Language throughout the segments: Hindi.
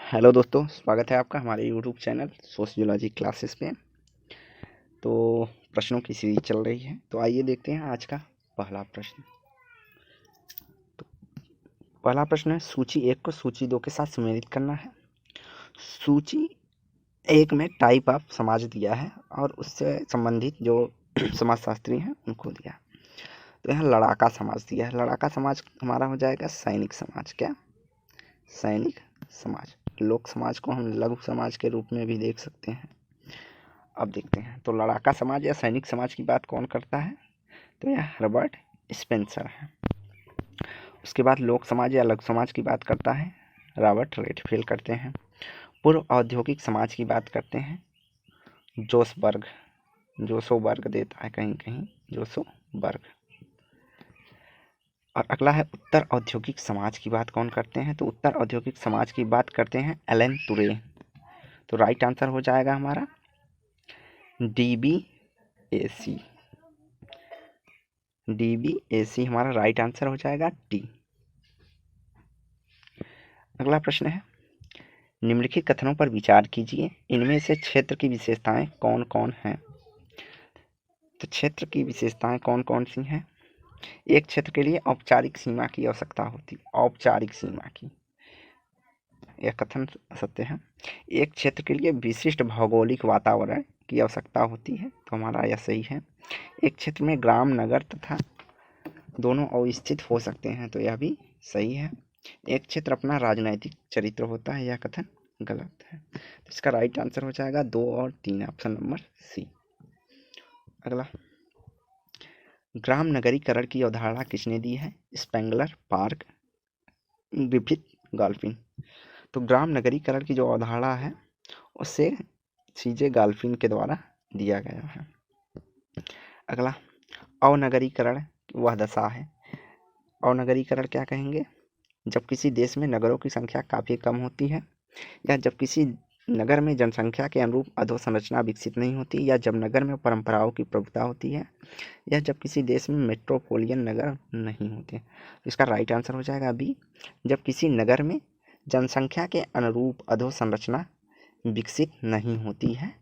हेलो दोस्तों, स्वागत है आपका हमारे यूट्यूब चैनल सोशियोलॉजी क्लासेस पे। तो प्रश्नों की सीरीज चल रही है, तो आइए देखते हैं आज का पहला प्रश्न। तो पहला प्रश्न है, सूची 1 को सूची 2 के साथ सम्मिलित करना है। सूची 1 में टाइप ऑफ समाज दिया है और उससे संबंधित जो समाजशास्त्री हैं उनको दिया। तो यहाँ लड़ाका समाज दिया है। लड़ाका समाज हमारा हो जाएगा सैनिक समाज। क्या? सैनिक समाज। लोक समाज को हम लघु समाज के रूप में भी देख सकते हैं। अब देखते हैं, तो लड़ाका समाज या सैनिक समाज की बात कौन करता है? तो यह हर्बर्ट स्पेंसर है। उसके बाद लोक समाज या लघु समाज की बात करता है रॉबर्ट रेडफील्ड करते हैं। पूर्व औद्योगिक समाज की बात करते हैं जोसोबर्ग देता है कहीं कहीं जोसोबर्ग। और अगला है उत्तर औद्योगिक समाज की बात कौन करते हैं? तो उत्तर औद्योगिक समाज की बात करते हैं एलन तुरे। तो राइट आंसर हो जाएगा हमारा DBAC। DBAC हमारा राइट आंसर हो जाएगा डी। अगला प्रश्न है, निम्नलिखित कथनों पर विचार कीजिए, इनमें से क्षेत्र की विशेषताएं कौन कौन हैं? तो क्षेत्र की विशेषताएं कौन कौन सी हैं? एक क्षेत्र के लिए औपचारिक सीमा की आवश्यकता होती है। औपचारिक सीमा की, यह कथन सत्य है। एक क्षेत्र के लिए विशिष्ट भौगोलिक वातावरण की आवश्यकता होती है, तो हमारा यह सही है। एक क्षेत्र में ग्राम नगर तथा दोनों अवस्थित हो सकते हैं, तो यह भी सही है। एक क्षेत्र अपना राजनैतिक चरित्र होता है, यह कथन गलत है। तो इसका राइट आंसर हो जाएगा 2 और 3, ऑप्शन नंबर सी। अगला, ग्राम नगरीकरण की अवधारणा किसने दी है? Spengler, Park, Griffith, Galpin. तो ग्राम नगरीकरण की जो अवधारणा है उसे CJ गॉल्फिन के द्वारा दिया गया है। अगला, अवनगरीकरण वह दशा है। अवनगरीकरण क्या कहेंगे? जब किसी देश में नगरों की संख्या काफ़ी कम होती है, या जब किसी नगर में जनसंख्या के अनुरूप अधोसंरचना विकसित नहीं होती, या जब नगर में परंपराओं की प्रभुता होती है, या जब किसी देश में मेट्रोपोलियन नगर नहीं होते। तो इसका राइट आंसर हो जाएगा बी। जब किसी नगर में जनसंख्या के अनुरूप अधोसंरचना विकसित नहीं होती है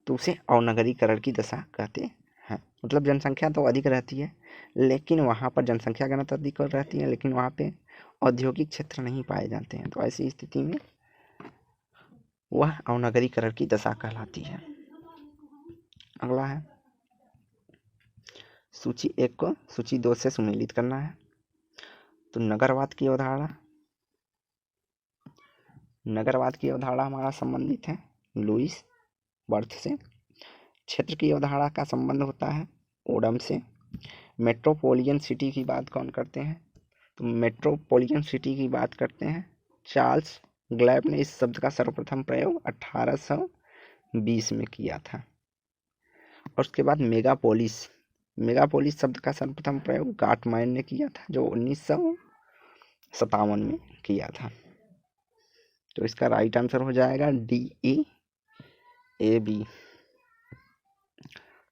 तो उसे अवनगरीकरण की दशा कहते हैं। मतलब जनसंख्या तो अधिक रहती है, लेकिन वहाँ पर जनसंख्या घनत्व अधिक रहती है, लेकिन वहाँ पे औद्योगिक क्षेत्र नहीं पाए जाते हैं, तो ऐसी स्थिति में वह अवनगरीकरण की दशा कहलाती है। अगला है, सूची 1 को सूची 2 से सम्मिलित करना है। तो नगरवाद की अवधारणा हमारा संबंधित है लुईस बर्थ से। क्षेत्र की अवधारणा का संबंध होता है ओडम से। मेट्रोपोलियन सिटी की बात कौन करते हैं? तो मेट्रोपोलियन सिटी की बात करते हैं चार्ल्स ग्लैब ने। इस शब्द का सर्वप्रथम प्रयोग 1820 में किया था। और उसके बाद मेगापोलिस शब्द का सर्वप्रथम प्रयोग गाटमैन ने किया था, जो 1957 में किया था। तो इसका राइट आंसर हो जाएगा DEAB।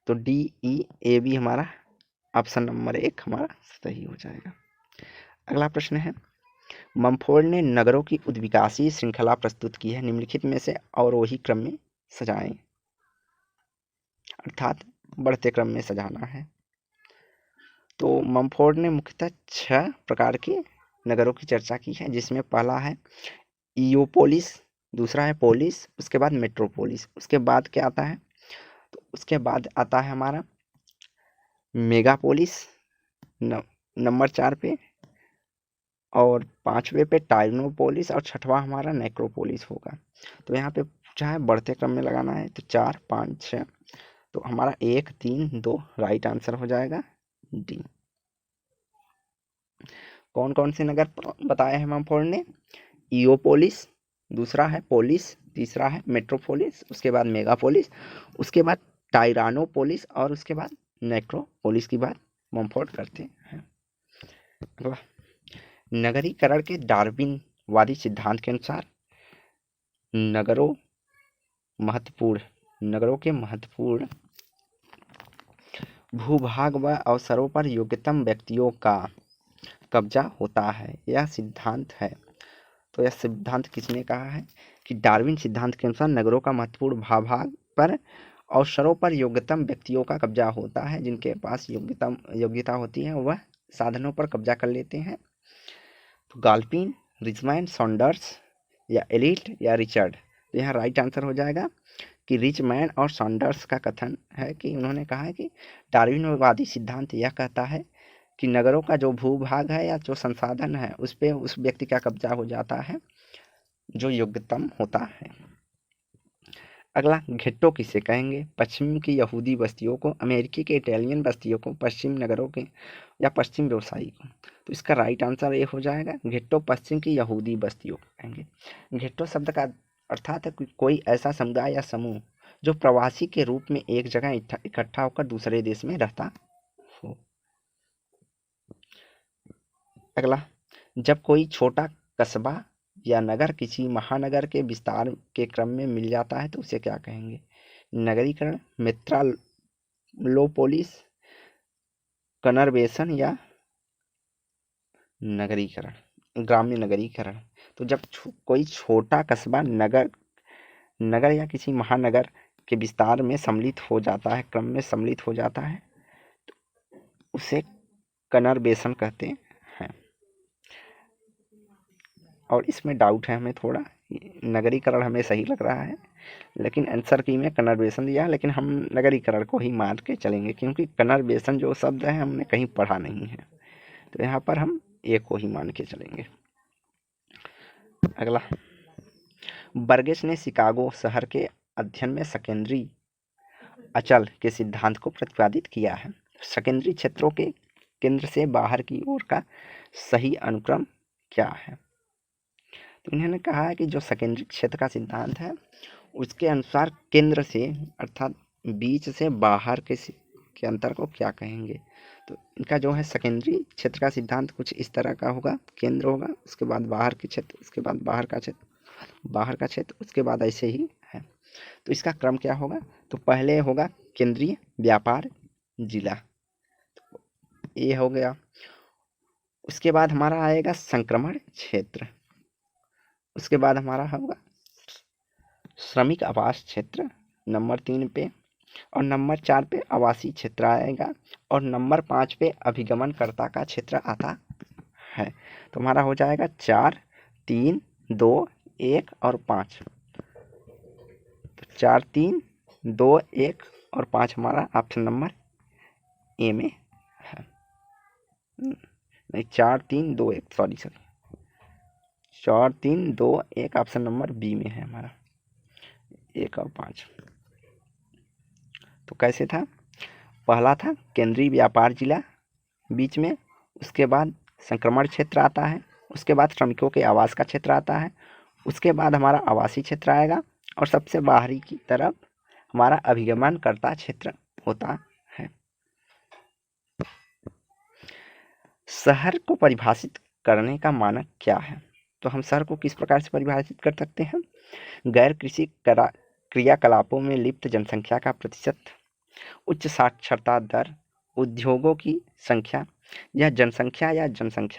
तो DEAB हमारा ऑप्शन नंबर 1 हमारा सही हो जाएगा। अगला प्रश्न है, मम्फोर्ड ने नगरों की उद्विकासीय श्रृंखला प्रस्तुत की है, निम्नलिखित में से अवरोही क्रम में सजाएं। अर्थात बढ़ते क्रम में सजाना है। तो मम्फोर्ड ने मुख्यतः 6 प्रकार के नगरों की चर्चा की है, जिसमें पहला है इयोपोलिस, दूसरा है पोलिस, उसके बाद मेट्रोपोलिस, उसके बाद क्या आता है? तो उसके बाद आता है हमारा मेगापोलिस नंबर 4 पे, और 5वें पे टाइग्नोपोलिस, और 6वां हमारा नेक्रोपोलिस होगा। तो यहाँ पे पूछा है बढ़ते क्रम में लगाना है, तो 4, 5, 6। तो हमारा 1, 3, 2 राइट आंसर हो जाएगा डी। कौन कौन से नगर बताए हैं मम्फोर्ड ने? इयोपोलिस, दूसरा है पोलिस, तीसरा है मेट्रोपोलिस, उसके बाद मेगापोलिस, उसके बाद टाइरानोपोलिस, और उसके बाद नेक्रोपोलिस की बात मम्फोर्ड करते हैं। अगला, नगरीकरण के डार्विनवादी सिद्धांत के अनुसार नगरों के महत्वपूर्ण भूभाग व अवसरों पर योग्यतम व्यक्तियों का कब्जा होता है, यह सिद्धांत है। तो यह सिद्धांत किसने कहा है कि डार्विन सिद्धांत के अनुसार नगरों का महत्वपूर्ण भाग पर अवसरों पर योग्यतम व्यक्तियों का कब्जा होता है। जिनके पास योग्यता होती है वह साधनों पर कब्जा कर लेते हैं। तो गाल्पिन, रिचमैन, सॉन्डर्स या एलिट या रिचर्ड, तो यहाँ राइट आंसर हो जाएगा कि रिचमैन और सॉन्डर्स का कथन है कि उन्होंने कहा है कि डार्विनवादी सिद्धांत यह कहता है कि नगरों का जो भूभाग है या जो संसाधन है उस पर उस व्यक्ति का कब्जा हो जाता है जो योग्यतम होता है। अगला, घेट्टो किसे कहेंगे? पश्चिम की यहूदी बस्तियों को, अमेरिकी के इटालियन बस्तियों को, पश्चिम नगरों के या पश्चिम व्यवसायी को। तो इसका राइट आंसर ये हो जाएगा घेट्टो पश्चिम की यहूदी बस्तियों को कहेंगे। घेट्टो शब्द का अर्थात है कोई ऐसा समुदाय या समूह जो प्रवासी के रूप में एक जगह इकट्ठा होकर दूसरे देश में रहता हो। अगला, जब कोई छोटा कस्बा या नगर किसी महानगर के विस्तार के क्रम में मिल जाता है तो उसे क्या कहेंगे? नगरीकरण, मेट्रोपोलिस, कन्वर्जेशन या नगरीकरण, ग्राम्य नगरीकरण। तो जब कोई छोटा कस्बा नगर या किसी महानगर के विस्तार में सम्मिलित हो जाता है, क्रम में सम्मिलित हो जाता है, तो उसे कन्वर्जेशन कहते हैं। और इसमें डाउट है हमें थोड़ा, नगरीकरण हमें सही लग रहा है लेकिन आंसर की में कन्वर्जेशन दिया है, लेकिन हम नगरीकरण को ही मान के चलेंगे क्योंकि कन्वर्जेशन जो शब्द है हमने कहीं पढ़ा नहीं है, तो यहाँ पर हम एक को ही मान के चलेंगे। अगला, बर्गेस ने शिकागो शहर के अध्ययन में सेकेंडरी अचल के सिद्धांत को प्रतिपादित किया है। सेकेंडरी क्षेत्रों के केंद्र से बाहर की ओर का सही अनुक्रम क्या है? तो इन्होंने कहा है कि जो सेकेंडरी क्षेत्र का सिद्धांत है उसके अनुसार केंद्र से अर्थात बीच से बाहर के अंतर को क्या कहेंगे? तो इनका जो है सेकेंडरी क्षेत्र का सिद्धांत कुछ इस तरह का होगा, केंद्र होगा, उसके बाद बाहर के क्षेत्र, उसके बाद बाहर का क्षेत्र, उसके बाद ऐसे ही है। तो इसका क्रम क्या होगा? तो पहले होगा केंद्रीय व्यापार जिला, ये हो गया। उसके बाद हमारा आएगा संक्रमण क्षेत्र, उसके बाद हमारा होगा श्रमिक आवास क्षेत्र नंबर 3 पे, और नंबर 4 पे आवासीय क्षेत्र आएगा, और नंबर 5 पे अभिगमनकर्ता का क्षेत्र आता है। तो हमारा हो जाएगा 4, 3, 2, 1 और 5। तो 4, 3, 2, 1 और 5 हमारा ऑप्शन नंबर ए में है। नहीं, 4, 3, 2, 1, सॉरी 4, 3, 2, 1 ऑप्शन नंबर बी में है हमारा, 1 और 5। तो कैसे था? पहला था केंद्रीय व्यापार जिला बीच में, उसके बाद संक्रमण क्षेत्र आता है, उसके बाद श्रमिकों के आवास का क्षेत्र आता है, उसके बाद हमारा आवासीय क्षेत्र आएगा, और सबसे बाहरी की तरफ हमारा अभिगमनकर्ता क्षेत्र होता है। शहर को परिभाषित करने का मानक क्या है? तो हम शहर को किस प्रकार से परिभाषित कर सकते हैं? गैर कृषि क्रियाकलापों में लिप्त जनसंख्या का प्रतिशत, उच्च साक्षरता दर, उद्योगों की संख्या, या जनसंख्या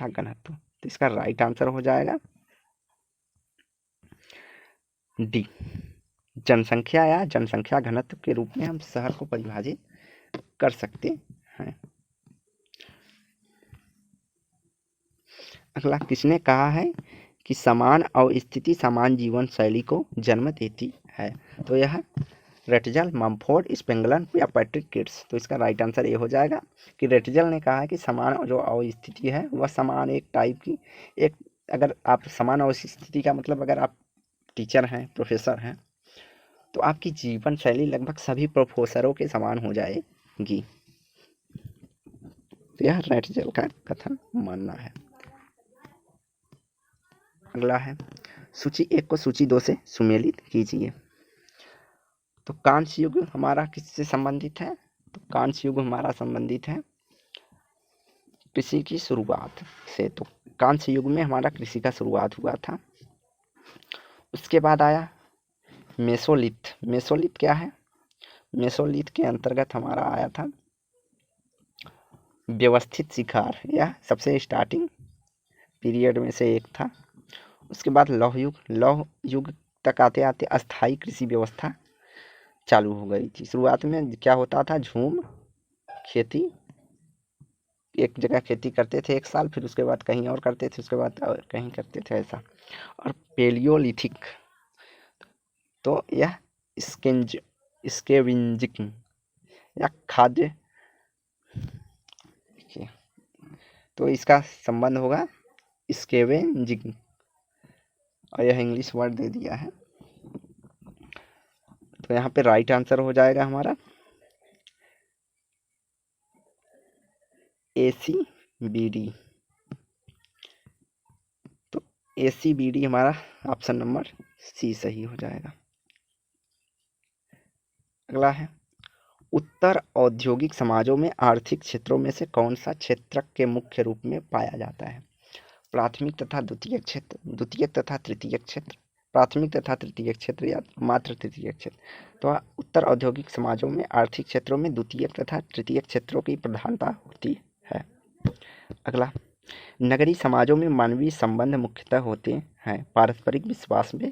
घनत्व। तो इसका राइट आंसर हो जाएगा डी, जनसंख्या घनत्व के रूप में हम शहर को परिभाषित कर सकते हैं। अगला, किसने कहा है कि समान अवस्थिति समान जीवन शैली को जन्म देती है? तो यह रेटजल, मम्फोर्ड, स्पेंगलन या पैट्रिक किट्स। तो इसका राइट आंसर ये हो जाएगा कि रेटजल ने कहा है कि समान जो अवस्थिति है वह समान एक टाइप की एक, अगर आप समान अवस्थिति का मतलब अगर आप टीचर हैं, प्रोफेसर हैं, तो आपकी जीवन शैली लगभग सभी प्रोफेसरों के समान हो जाएगी। तो यह रेटजल का कथन मानना है। अगला है, सूची 1 को सूची 2 से सुमेलित कीजिए। तो कांस्य युग हमारा किससे संबंधित है? तो कांस्य युग हमारा संबंधित है कृषि की शुरुआत से। तो कांस्य युग में हमारा कृषि का शुरुआत हुआ था। उसके बाद आया मेसोलिथ। मेसोलिथ क्या है? मेसोलिथ के अंतर्गत हमारा आया था व्यवस्थित शिकार, यह सबसे स्टार्टिंग पीरियड में से एक था। उसके बाद लौह युग तक आते आते अस्थाई कृषि व्यवस्था चालू हो गई थी। शुरुआत में क्या होता था, झूम खेती, एक जगह खेती करते थे एक साल, फिर उसके बाद कहीं और करते थे, उसके बाद और कहीं करते थे ऐसा। और पेलियोलिथिक, तो यह स्केविंजिंग या खाद्य, तो इसका संबंध होगा स्केवेंजिंग, और यह इंग्लिश वर्ड दे दिया है। तो यहाँ पे राइट आंसर हो जाएगा हमारा ACBD। तो ACBD हमारा ऑप्शन नंबर C सही हो जाएगा। अगला है, उत्तर औद्योगिक समाजों में आर्थिक क्षेत्रों में से कौन सा क्षेत्र के मुख्य रूप में पाया जाता है? प्राथमिक तथा द्वितीयक क्षेत्र, द्वितीयक तथा तृतीयक क्षेत्र, प्राथमिक तथा तृतीयक क्षेत्र या मात्र तृतीयक क्षेत्र। तो उत्तर औद्योगिक समाजों में आर्थिक क्षेत्रों में द्वितीयक तथा तृतीयक क्षेत्रों की प्रधानता होती है। अगला, नगरीय समाजों में मानवीय संबंध मुख्यतः होते हैं पारस्परिक विश्वास में,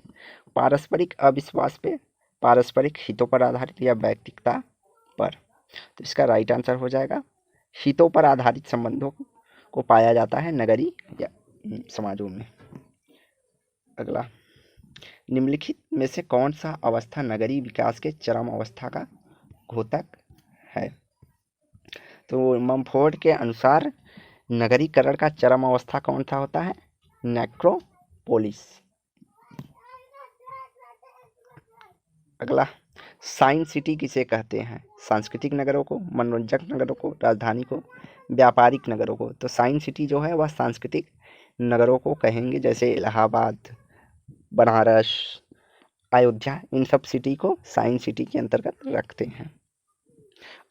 पारस्परिक अविश्वास पे, पारस्परिक हितों पर आधारित या व्यक्तिगता पर। तो इसका राइट आंसर हो जाएगा हितों पर आधारित संबंधों को पाया जाता है नगरीय या समाजों में। अगला, निम्नलिखित में से कौन सा अवस्था नगरीय विकास के चरम अवस्था का घोतक है? तो ममफोर्ड के अनुसार नगरीकरण का चरम अवस्था कौन सा होता है? नेक्रोपोलिस। अगला, साइंस सिटी किसे कहते हैं? सांस्कृतिक नगरों को, मनोरंजक नगरों को, राजधानी को, व्यापारिक नगरों को। तो साइंस सिटी जो है वह सांस्कृतिक नगरों को कहेंगे, जैसे इलाहाबाद, बनारस, अयोध्या, इन सब सिटी को साइंस सिटी के अंतर्गत रखते हैं।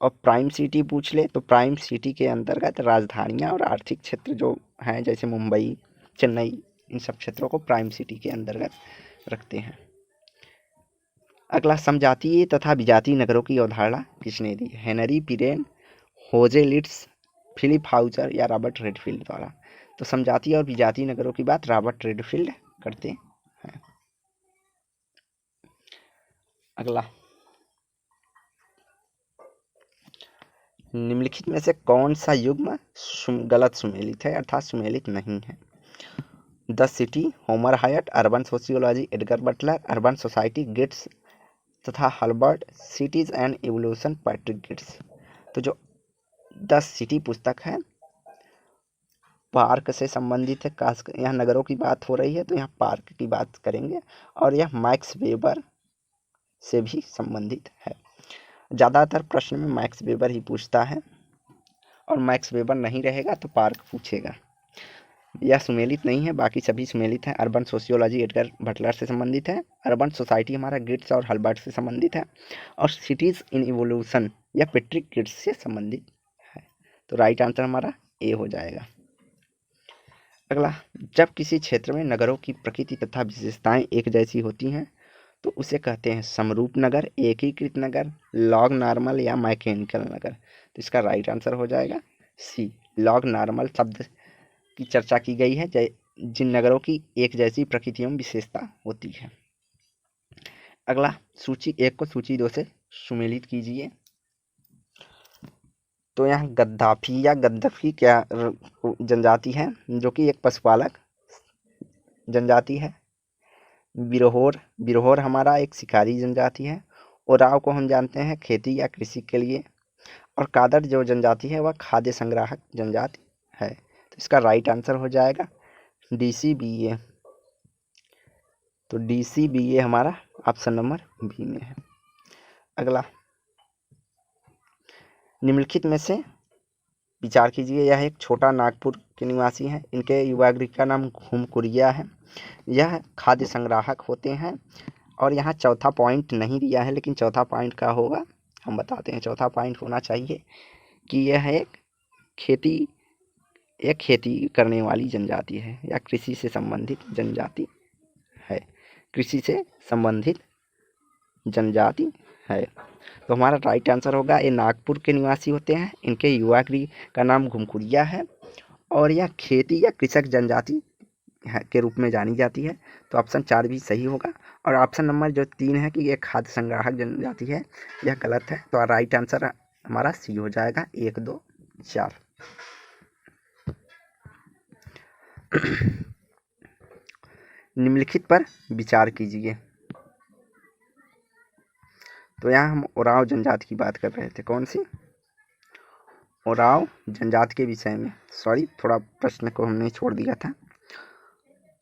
और प्राइम सिटी पूछ ले तो प्राइम सिटी के अंतर्गत राजधानियाँ और आर्थिक क्षेत्र जो हैं जैसे मुंबई, चेन्नई, इन सब क्षेत्रों को प्राइम सिटी के अंतर्गत रखते हैं। अगला, समजातीय तथा विजातीय नगरों की अवधारणा किसने दी? हेनरी पिरेन, होजे लिट्स, फिलिप हाउजर या रॉबर्ट रेडफील्ड द्वारा। तो समजातीय और विजातीय नगरों की बात रॉबर्ट रेडफील्ड करते हैं। अगला, निम्नलिखित में से कौन सा युग्म गलत सुमेलित है अर्थात सुमेलित नहीं है? The City, Homer Hoyt, urban sociology, Edgar Butler, urban society, गिट्स तथा Herbert, cities and evolution, Patrick Geddes. तो जो द सिटी पुस्तक है पार्क से संबंधित है, खास यहाँ नगरों की बात हो रही है तो यहाँ पार्क की बात करेंगे, और यह मैक्स वेबर से भी संबंधित है। ज़्यादातर प्रश्न में मैक्स वेबर ही पूछता है, और मैक्स वेबर नहीं रहेगा तो पार्क पूछेगा। यह सुमेलित नहीं है, बाकी सभी सुमेलित हैं। अर्बन सोशियोलॉजी एडगर बटलर से संबंधित है, अर्बन सोसाइटी हमारा गिट्स और हर्बर्ट से संबंधित है, और सिटीज इन इवोल्यूशन या पैट्रिक गिट्स से संबंधित है। तो राइट आंसर हमारा ए हो जाएगा। अगला, जब किसी क्षेत्र में नगरों की प्रकृति तथा विशेषताएं एक जैसी होती हैं तो उसे कहते हैं समरूप नगर, एकीकृत नगर, लॉग नॉर्मल या मैकेनिकल नगर। तो इसका राइट आंसर हो जाएगा सी, लॉग नॉर्मल शब्द की चर्चा की गई है जिन नगरों की एक जैसी प्रकृति एवं विशेषता होती है। अगला, सूची 1 को सूची 2 से सुमेलित कीजिए। तो यहाँ गद्दाफी या गद्दफी क्या जनजाति है जो कि एक पशुपालक जनजाति है। बिरहोर हमारा एक शिकारी जनजाति है। ओराव को हम जानते हैं खेती या कृषि के लिए। और कादर जो जनजाति है वह खाद्य संग्राहक जनजाति है। तो इसका राइट आंसर हो जाएगा DCBA। तो DCBA हमारा ऑप्शन नंबर बी में है। अगला, निम्नलिखित में से विचार कीजिए। यह एक छोटा नागपुर के निवासी हैं। इनके युवा गृह का नाम घुमकुरिया है। यह खाद्य संग्राहक होते हैं। और यहाँ चौथा पॉइंट नहीं दिया है, लेकिन चौथा पॉइंट का होगा, हम बताते हैं। चौथा पॉइंट होना चाहिए कि यह एक खेती करने वाली जनजाति है या कृषि से संबंधित जनजाति है। कृषि से संबंधित जनजाति है। तो हमारा राइट आंसर होगा ये नागपुर के निवासी होते हैं। इनके युवा गृह का नाम घुमकुरिया है और यह खेती या कृषक जनजाति के रूप में जानी जाती है। तो ऑप्शन 4 भी सही होगा। और ऑप्शन नंबर जो 3 है कि ये खाद्य संग्राहक जनजाति है, यह गलत है। तो राइट आंसर हमारा सी हो जाएगा, 1, 2, 4। निम्नलिखित पर विचार कीजिए। तो यहाँ हम ओराव जनजाति की बात कर रहे थे। कौन सी? ओराव जनजाति के विषय में। सॉरी, थोड़ा प्रश्न को हमने छोड़ दिया था।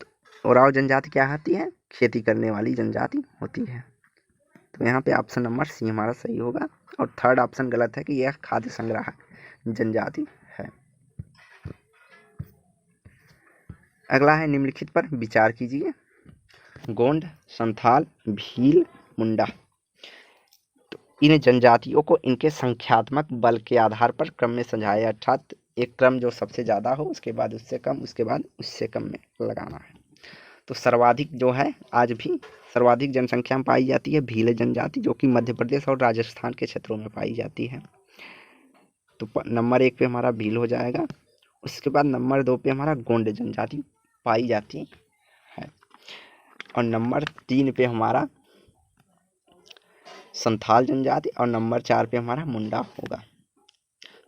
तो ओराव जनजाति क्या होती है? खेती करने वाली जनजाति होती है। तो यहाँ पे ऑप्शन नंबर सी हमारा सही होगा। और थर्ड ऑप्शन गलत है कि यह खाद्य संग्राहक जनजाति है। अगला है, निम्नलिखित पर विचार कीजिए। गोंड, संथाल, भील, मुंडा। तो इन जनजातियों को इनके संख्यात्मक बल के आधार पर क्रम में समझाया, अर्थात एक क्रम जो सबसे ज़्यादा हो, उसके बाद उससे कम, उसके बाद उससे कम में लगाना है। तो सर्वाधिक जो है, आज भी सर्वाधिक जनसंख्या में पाई जाती है भील जनजाति, जो कि मध्य प्रदेश और राजस्थान के क्षेत्रों में पाई जाती है। तो नंबर 1 पे हमारा भील हो जाएगा। उसके बाद नंबर 2 पे हमारा गोंड जनजाति पाई जाती है। और नंबर 3 पे हमारा संथाल जनजाति। और नंबर 4 पे हमारा मुंडा होगा।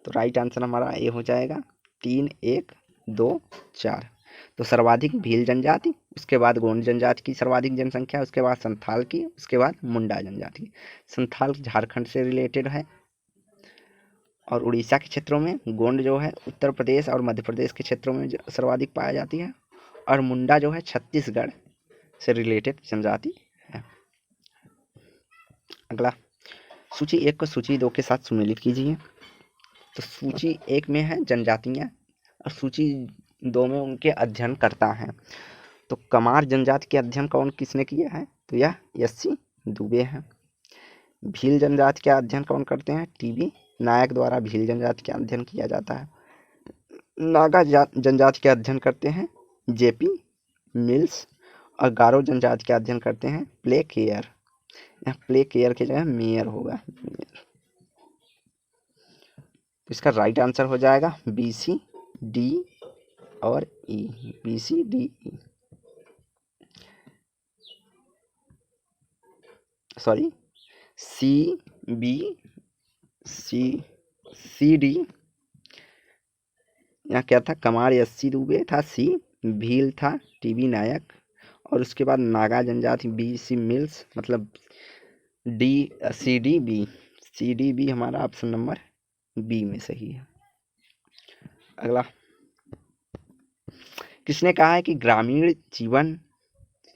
तो राइट आंसर हमारा ये हो जाएगा 3, 1, 2, 4। तो सर्वाधिक भील जनजाति, उसके बाद गोंड जनजाति की सर्वाधिक जनसंख्या, उसके बाद संथाल की, उसके बाद मुंडा जनजाति। संथाल झारखंड से रिलेटेड है। और उड़ीसा के क्षेत्रों में गोंड जो है उत्तर प्रदेश और मध्य प्रदेश के क्षेत्रों में सर्वाधिक पाया जाती है। और मुंडा जो है छत्तीसगढ़ से रिलेटेड जनजाति है। अगला, सूची 1 को सूची 2 के साथ सुमेलित कीजिए। तो सूची 1 में है जनजातियाँ और सूची 2 में उनके अध्ययन करता है। तो कमार जनजाति के अध्ययन कौन किसने किया है? तो यह एस.सी. दुबे है। भील जनजाति का अध्ययन कौन करते हैं? टी.बी. नायक द्वारा भील जनजाति का अध्ययन किया जाता है। नागा जनजाति का अध्ययन करते हैं जे.पी. मिल्स। और गारो जनजाति का अध्ययन करते हैं प्ले केयर। यहाँ प्ले केयर की जगह मेयर होगा, मेयर। तो इसका राइट आंसर हो जाएगा बी, सी, डी और ई। बी, सी, डी, ई। सॉरी, सी, बी, सी, डी। यहाँ क्या था? कमार एस.सी. दुबे था, सी। भील था टी.बी. नायक। और उसके बाद नागा जनजाति बी.सी. मिल्स, मतलब डी, सी, डी, बी। सी, डी, बी हमारा ऑप्शन नंबर बी में सही है। अगला, किसने कहा है कि ग्रामीण जीवन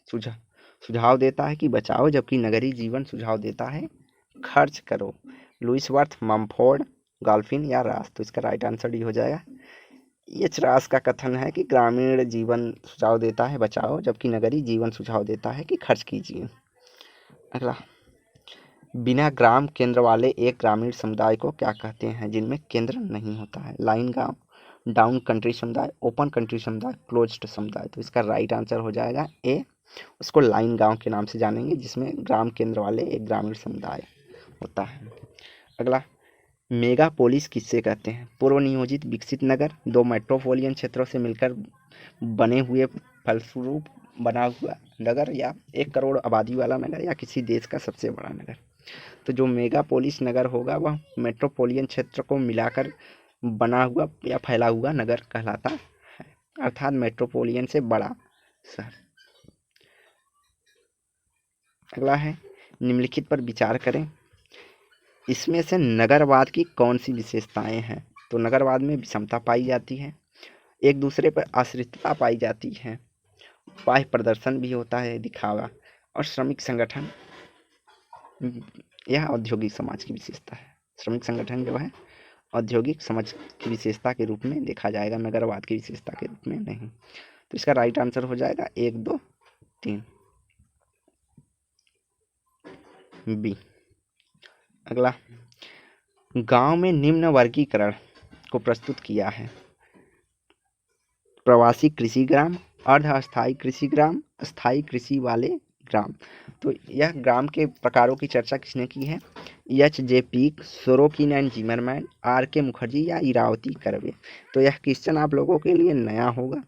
सुझाव देता है कि बचाओ, जबकि नगरीय जीवन सुझाव देता है खर्च करो? लुईस वर्थ, मम्फोर्ड, गॉल्फिन या रास? तो इसका राइट आंसर डी हो जाएगा। एच. रास का कथन है कि ग्रामीण जीवन सुझाव देता है बचाओ, जबकि नगरीय जीवन सुझाव देता है कि खर्च कीजिए। अगला, बिना ग्राम केंद्र वाले एक ग्रामीण समुदाय को क्या कहते हैं जिनमें केंद्र नहीं होता है? लाइन गांव, डाउन कंट्री समुदाय, ओपन कंट्री समुदाय, क्लोज्ड समुदाय? तो इसका राइट आंसर हो जाएगा ए। उसको लाइन गांव के नाम से जानेंगे, जिसमें ग्राम केंद्र वाले एक ग्रामीण समुदाय होता है। अगला, मेगापोलिस किससे कहते हैं? पूर्व नियोजित विकसित नगर, 2 मेट्रोपोलियन क्षेत्रों से मिलकर बने हुए फलस्वरूप बना हुआ नगर, या 1 करोड़ आबादी वाला नगर, या किसी देश का सबसे बड़ा नगर? तो जो मेगापोलिस नगर होगा वह मेट्रोपोलियन क्षेत्र को मिलाकर बना हुआ या फैला हुआ नगर कहलाता है, अर्थात मेट्रोपोलियन से बड़ा शहर। अगला है, निम्नलिखित पर विचार करें। इसमें से नगरवाद की कौन सी विशेषताएं हैं? तो नगरवाद में विषमता पाई जाती है, एक दूसरे पर आश्रितता पाई जाती है, बाह्य प्रदर्शन भी होता है, दिखावा, और श्रमिक संगठन। यह औद्योगिक समाज की विशेषता है। श्रमिक संगठन जो है औद्योगिक समाज की विशेषता के रूप में देखा जाएगा, नगरवाद की विशेषता के रूप में नहीं। तो इसका राइट आंसर हो जाएगा 1, 2, 3 बी। अगला, गांव में निम्न वर्गीकरण को प्रस्तुत किया है। प्रवासी कृषि ग्राम, अर्ध अस्थायी कृषि ग्राम, स्थायी कृषि वाले ग्राम। तो यह ग्राम के प्रकारों की चर्चा किसने की है? H J. Peake, Sorokin and Zimmerman, R K. Mukherjee या इरावती कर्वे? तो यह क्वेश्चन आप लोगों के लिए नया होगा।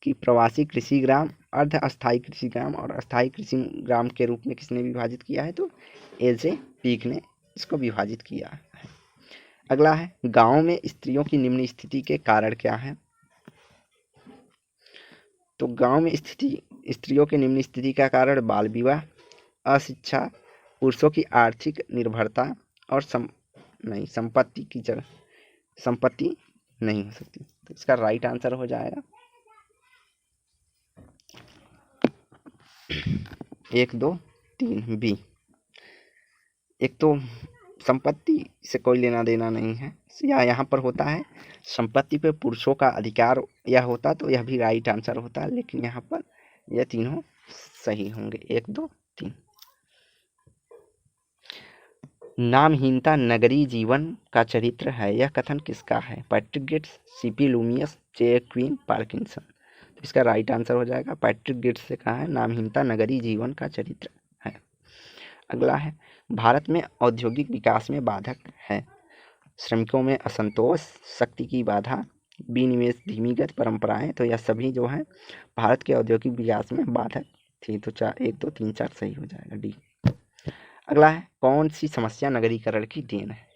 कि प्रवासी कृषि ग्राम, अर्ध अस्थायी कृषि ग्राम और अस्थायी कृषि ग्राम के रूप में किसने विभाजित किया है? तो एजे पीक ने इसको विभाजित किया है। अगला है, गांव में स्त्रियों की निम्न स्थिति के कारण क्या है? तो गांव में स्त्रियों के निम्न स्थिति का कारण बाल विवाह, अशिक्षा, पुरुषों की आर्थिक निर्भरता और संपत्ति नहीं हो सकती। तो इसका राइट आंसर हो जाएगा 1, 2, 3 बी। एक तो संपत्ति से कोई लेना देना नहीं है, या यहाँ पर होता है संपत्ति पे पुरुषों का अधिकार, यह होता तो यह भी राइट आंसर होता, लेकिन यहाँ पर यह तीनों सही होंगे। 1, 2, 3। नामहीनता नगरीय जीवन का चरित्र है, यह कथन किसका है? पैट्रिक गेट्स, सीपी लूमियस, जे क्वीन, पार्किंसन। तो इसका राइट आंसर हो जाएगा पैट्रिक गेट्स से कहा है नामहीनता नगरीय जीवन का चरित्र है। अगला है, भारत में औद्योगिक विकास में बाधक है। श्रमिकों में असंतोष, शक्ति की बाधा, विनिवेश, धीमीगत परंपराएं। तो यह सभी जो है भारत के औद्योगिक विकास में बाधक थी। तो 1, 2, 3, 4 सही हो जाएगा डी। अगला है, कौन सी समस्या नगरीकरण की देन है?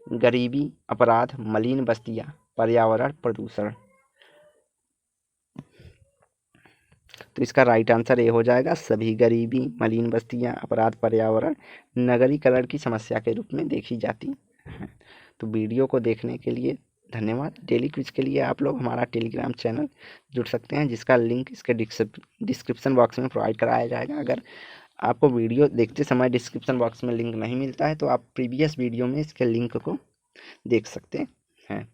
गरीबी, अपराध, मलिन बस्तियां, पर्यावरण प्रदूषण। तो इसका राइट आंसर ये हो जाएगा सभी। गरीबी, मलिन बस्तियां, अपराध, पर्यावरण नगरीकरण की समस्या के रूप में देखी जाती हैं। तो वीडियो को देखने के लिए धन्यवाद। डेली क्विज के लिए आप लोग हमारा टेलीग्राम चैनल जुड़ सकते हैं, जिसका लिंक इसके डिस्क्रिप्शन बॉक्स में प्रोवाइड कराया जाएगा। अगर आपको वीडियो देखते समय डिस्क्रिप्शन बॉक्स में लिंक नहीं मिलता है तो आप प्रीवियस वीडियो में इसके लिंक को देख सकते हैं।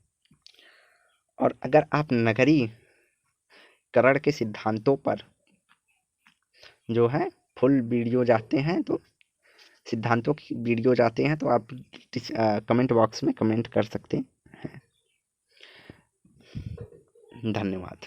और अगर आप नगरीकरण के सिद्धांतों पर जो है फुल वीडियो चाहते हैं, तो सिद्धांतों की वीडियो चाहते हैं तो आप कमेंट बॉक्स में कमेंट कर सकते हैं। धन्यवाद।